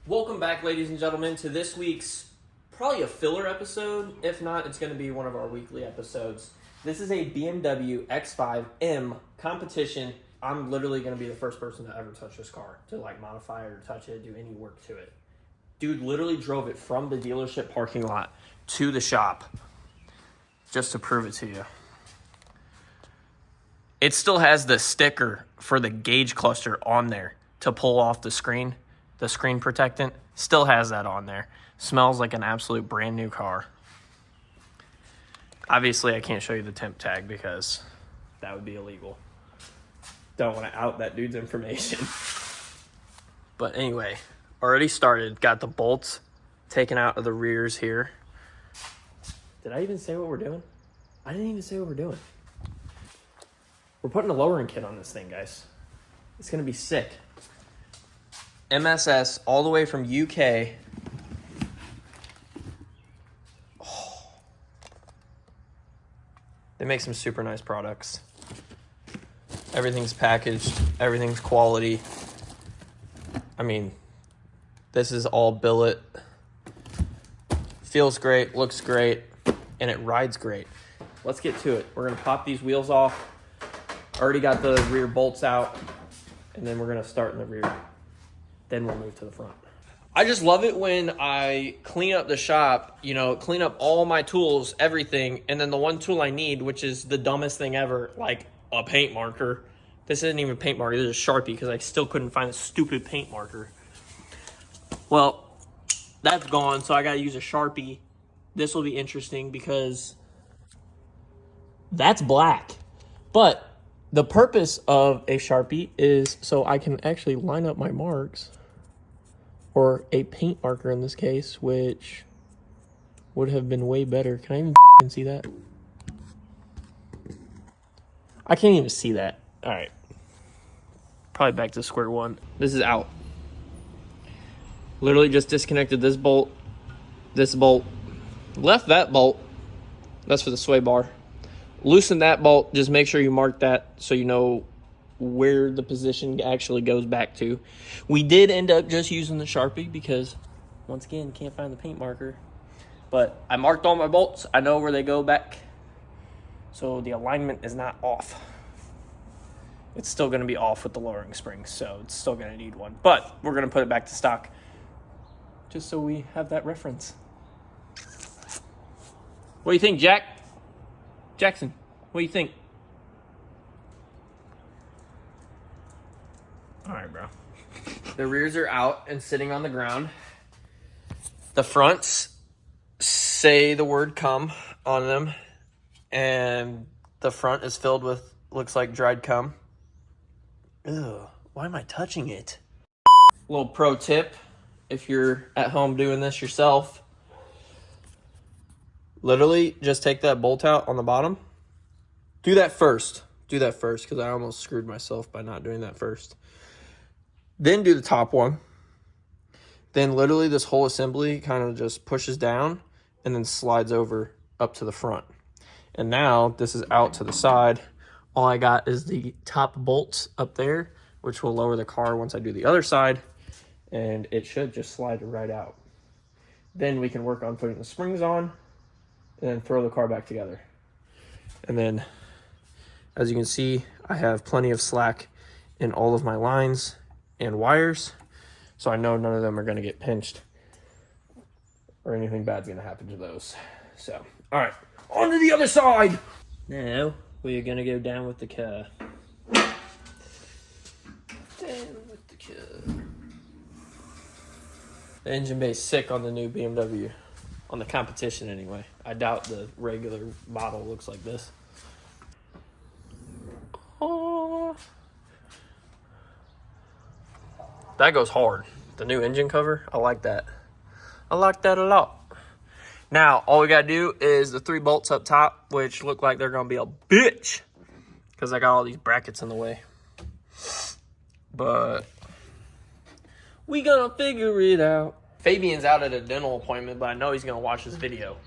Welcome back, ladies and gentlemen, to this week's probably a filler episode. If not, it's going to be one of our weekly episodes. This is a BMW X5 M competition. I'm literally going to be the first person to ever touch this car, to like modify it or touch it, do any work to it. Dude literally drove it from the dealership parking lot to the shop just to prove it to you. It still has the sticker for the gauge cluster on there to pull off the screen protectant. Still has that on there. Smells like an absolute brand new car. Obviously, I can't show you the temp tag because that would be illegal. Don't want to out that dude's information. But anyway, already started. Got the bolts taken out of the rears here. Did I even say what we're doing? I didn't even say what we're doing. We're putting a lowering kit on this thing, guys. It's going to be sick. MSS all the way from UK. Oh. They make some super nice products. Everything's packaged. Everything's quality. I mean, this is all billet. Feels great, looks great, and it rides great. Let's get to it. We're going to pop these wheels off. Already got the rear bolts out, and then we're going to start in the rear. Then we'll move to the front. I just love it when I clean up the shop, clean up all my tools, everything, and then the one tool I need, which is the dumbest thing ever, like a paint marker. This isn't even a paint marker, this is a Sharpie because I still couldn't find a stupid paint marker. Well, that's gone, so I gotta use a Sharpie. This will be interesting because that's black. But the purpose of a Sharpie is so I can actually line up my marks, or a paint marker in this case, which would have been way better. Can I even see that? I can't even see that. All right. Probably back to square one. This is out. Literally just disconnected this bolt, left that bolt. That's for the sway bar. Loosen that bolt. Just make sure you mark that so you know where the position actually goes back to. We did end up just using the Sharpie because, once again, can't find the paint marker. But I marked all my bolts. I know where they go back. So the alignment is not off. It's still going to be off with the lowering springs, so it's still going to need one. But we're going to put it back to stock just so we have that reference. What do you think, Jackson, what do you think? All right, bro. The rears are out and sitting on the ground. The fronts say the word "cum" on them, and the front is filled with, looks like, dried cum. Ugh, why am I touching it? Little pro tip, if you're at home doing this yourself, literally just take that bolt out on the bottom. Do that first because I almost screwed myself by not doing that first. Then do the top one. Then literally this whole assembly kind of just pushes down and then slides over up to the front. And now this is out to the side. All I got is the top bolts up there, which will lower the car once I do the other side. And it should just slide right out. Then we can work on putting the springs on and then throw the car back together. And then, as you can see, I have plenty of slack in all of my lines and wires, so I know none of them are going to get pinched or anything bad's going to happen to those. So, all right, on to the other side. Now we are going to go down with the car. The engine bay is sick on the new BMW, on the competition anyway. I doubt the regular model looks like this. Oh. That goes hard. The new engine cover, I like that. I like that a lot. Now, all we gotta do is the 3 bolts up top, which look like they're gonna be a bitch because I got all these brackets in the way. But we gonna figure it out. Fabian's out at a dental appointment, but I know he's gonna watch this video.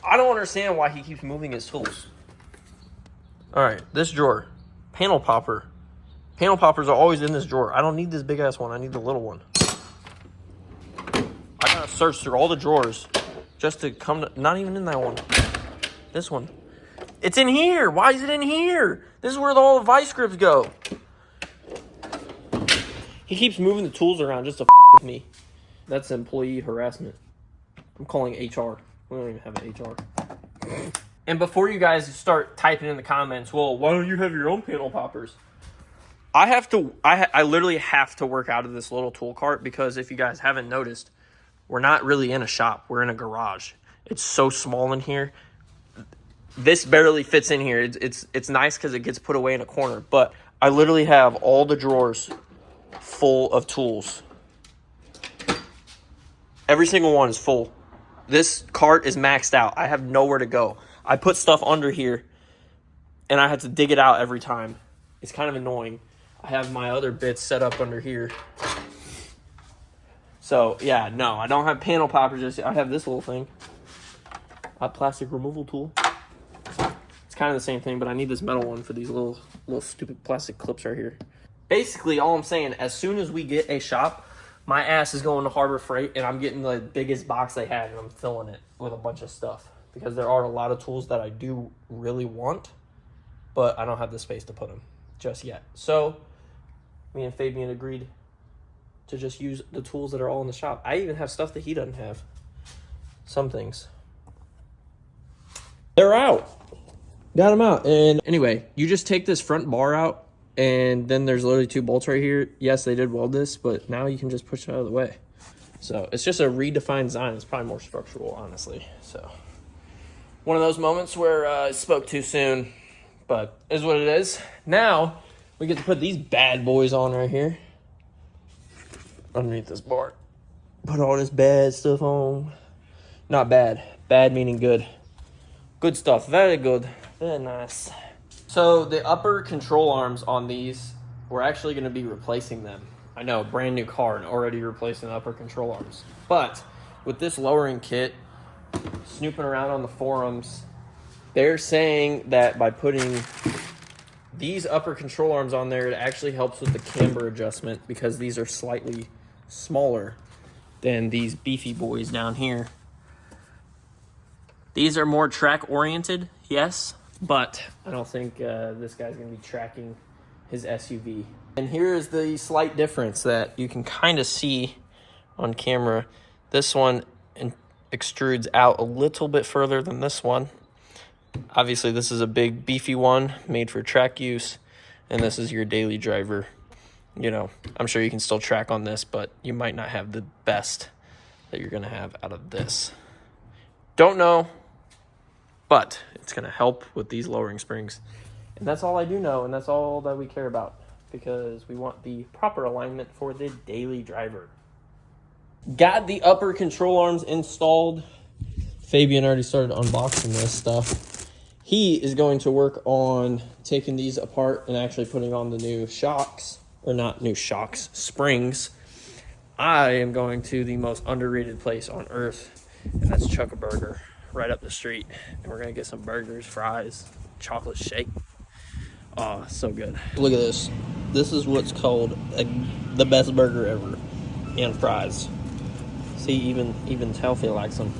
I don't understand why he keeps moving his tools. All right, this drawer, panel popper. Panel poppers are always in this drawer. I don't need this big ass one. I need the little one. gotta search through all the drawers just to come to, not even in that one. This one. It's in here. Why is it in here? This is where all the vice grips go. He keeps moving the tools around just to with me. That's employee harassment. I'm calling HR. We don't even have an HR. And before you guys start typing in the comments, well, why don't you have your own panel poppers? I literally have to work out of this little tool cart because if you guys haven't noticed, we're not really in a shop. We're in a garage. It's so small in here. This barely fits in here. It's nice because it gets put away in a corner. But I literally have all the drawers full of tools. Every single one is full. This cart is maxed out. I have nowhere to go. I put stuff under here, and I have to dig it out every time. It's kind of annoying. I have my other bits set up under here. So, yeah, no, I don't have panel poppers. I have this little thing. A plastic removal tool. It's kind of the same thing, but I need this metal one for these little stupid plastic clips right here. Basically, all I'm saying, as soon as we get a shop, my ass is going to Harbor Freight, and I'm getting the biggest box they have, and I'm filling it with a bunch of stuff. Because there are a lot of tools that I do really want, but I don't have the space to put them just yet. So, me and Fabian agreed to just use the tools that are all in the shop. I even have stuff that he doesn't have. Some things. They're out. Got them out. And anyway, you just take this front bar out, and then there's literally 2 bolts right here. Yes, they did weld this, but now you can just push it out of the way. So it's just a redefined design. It's probably more structural, honestly. So one of those moments where I spoke too soon, but is what it is. Now we get to put these bad boys on right here underneath this bar. Put all this bad stuff on. Not bad. Bad meaning good. Good stuff. Very good. Very nice. So the upper control arms on these, we're actually going to be replacing them. I know, brand new car and already replacing the upper control arms. But with this lowering kit, snooping around on the forums, they're saying that by putting these upper control arms on there, it actually helps with the camber adjustment because these are slightly smaller than these beefy boys down here. These are more track oriented, yes, but I don't think this guy's gonna be tracking his SUV. And here is the slight difference that you can kind of see on camera. This one extrudes out a little bit further than this one. Obviously, this is a big beefy one made for track use, and this is your daily driver. You know, I'm sure you can still track on this, but you might not have the best that you're gonna have out of this. Don't know, but it's gonna help with these lowering springs. And that's all I do know, and that's all that we care about, because we want the proper alignment for the daily driver. Got the upper control arms installed. Fabian already started unboxing this stuff. He is going to work on taking these apart and actually putting on the new shocks, or not new shocks, springs. I am going to the most underrated place on earth, and that's Chuck-a-Burger right up the street. And we're gonna get some burgers, fries, chocolate shake. Oh, so good. Look at this. This is what's called the best burger ever, and fries. See, even Healthy likes them.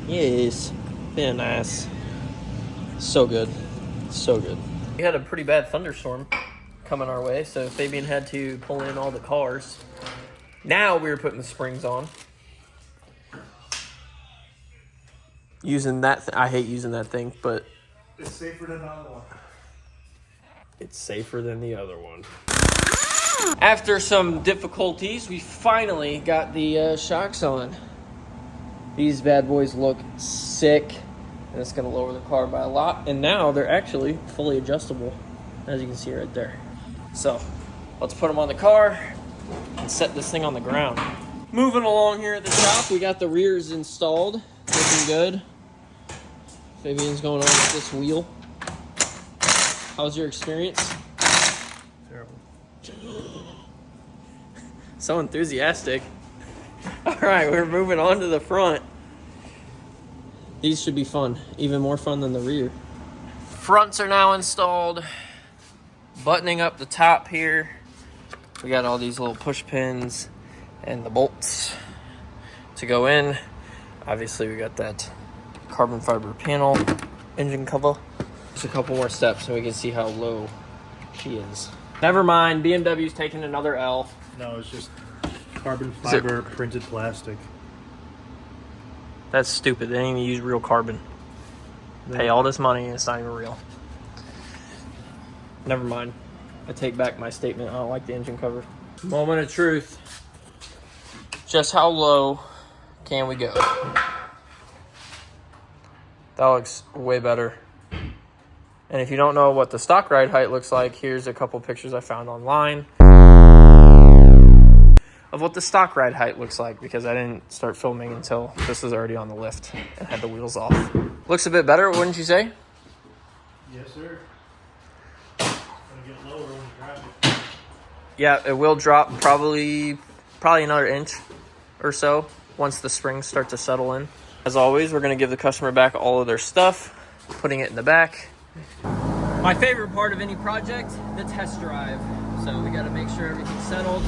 Yes, very nice. So good, so good. We had a pretty bad thunderstorm coming our way, so Fabian had to pull in all the cars. Now we were putting the springs on. Using that, I hate using that thing, but it's safer than the other one. It's safer than the other one. After some difficulties, we finally got the shocks on. These bad boys look sick, and it's gonna lower the car by a lot. And now they're actually fully adjustable, as you can see right there. So let's put them on the car and set this thing on the ground. Moving along here at the shop, we got the rears installed, looking good. Fabian's going on with this wheel. How's your experience? Terrible. So enthusiastic. All right, we're moving on to the front. These should be fun, even more fun than the rear. Fronts are now installed. Buttoning up the top here. We got all these little push pins and the bolts. to go in. Obviously, we got that carbon fiber panel, engine cover. Just a couple more steps so we can see how low she is. Never mind, BMW's taking another L. No, it's just carbon fiber printed plastic. That's stupid. They didn't even use real carbon. Pay all this money and it's not even real. Never mind. I take back my statement. I don't like the engine cover. Moment of truth. Just how low can we go? That looks way better. And if you don't know what the stock ride height looks like, here's a couple pictures I found online of what the stock ride height looks like, because I didn't start filming until this was already on the lift and had the wheels off. Looks a bit better, wouldn't you say? Yes, sir. It's gonna get lower when you drive it. Yeah, it will drop probably another inch or so once the springs start to settle in. As always, we're gonna give the customer back all of their stuff, putting it in the back. My favorite part of any project, the test drive. So we gotta make sure everything's settled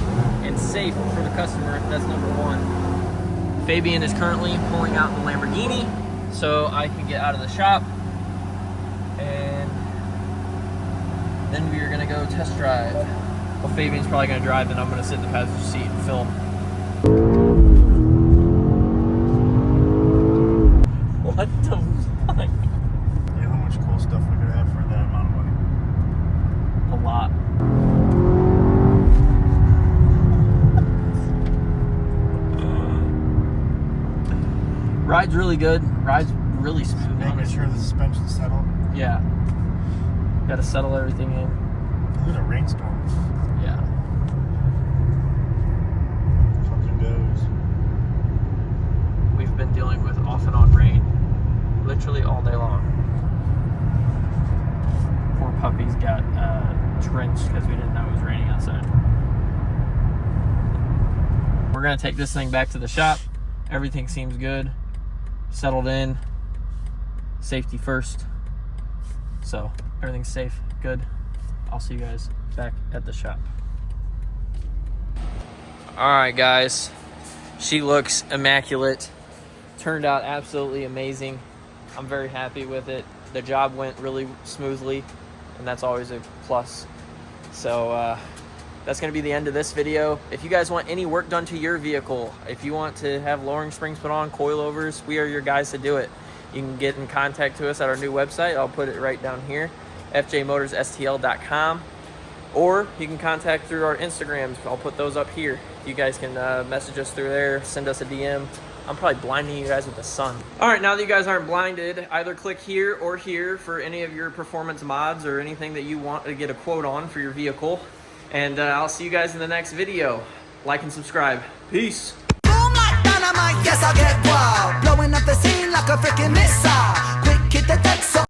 and safe for the customer. That's number one. Fabian is currently pulling out the Lamborghini so I can get out of the shop. And then we are gonna go test drive. Well, Fabian's probably gonna drive and I'm gonna sit in the passenger seat and film. What the fuck? Yeah, how much cool stuff we could have for that amount of money? A lot. Ride's really good. Ride's really smooth. Making sure the suspension's settled. Yeah. Gotta settle everything in. Look at a rainstorm. Yeah. Something goes. We've been dealing with off and on rain literally all day long. Poor puppies got drenched because we didn't know it was raining outside. We're gonna take this thing back to the shop. Everything seems good. Settled in. Safety first. So everything's safe, good. I'll see you guys back at the shop. All right, guys. She looks immaculate. Turned out absolutely amazing. I'm very happy with it. The job went really smoothly, and that's always a plus. So that's gonna be the end of this video. If you guys want any work done to your vehicle, if you want to have lowering springs put on, coilovers, we are your guys to do it. You can get in contact to us at our new website. I'll put it right down here, fjmotorsstl.com. Or you can contact through our Instagrams. I'll put those up here. You guys can message us through there, send us a DM. I'm probably blinding you guys with the sun. All right, now that you guys aren't blinded, either click here or here for any of your performance mods or anything that you want to get a quote on for your vehicle. And I'll see you guys in the next video. Like and subscribe. Peace. Boom like dynamite, yes I get wild. Blowing up the scene like a freaking missile. Quick hit the deck so